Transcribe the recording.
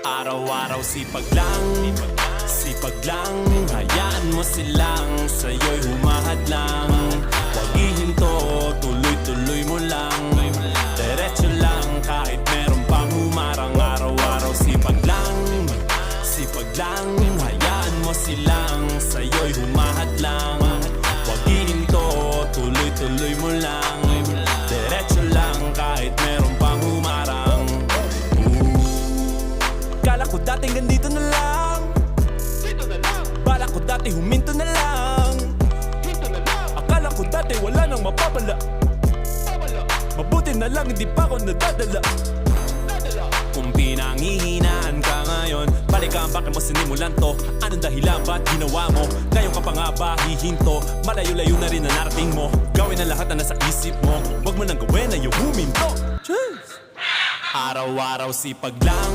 Araw-araw sipag lang, sipag lang. Hayaan mo silang sa'yo'y humahadlang. Huwag ihinto, tuloy-tuloy mo lang. Diretso lang kahit meron pang humarang. Araw-araw sipag lang, sipag lang. Hayaan mo silang sa'yo'y humahadlang. Huwag ihinto, tuloy-tuloy mo lang. Diretso lang kahit meron pang humarang. Kala ko dati ganito na lang, bala ko dati huminto na lang. Akala ko dati wala nang mapapala, mabuti na lang hindi pa ako nadadala. Kung pinanghihinaan ka ngayon, balikan bakit mo sinimulan to. Anong dahilan ba't ginawa mo? Ngayon ka pa nga ba hihinto? Malayo-layo na rin na narating mo. Gawin ang lahat na nasa isip mo. Huwag mo nang gawin na yung huminto. Cheers! Araw-araw sipag lang,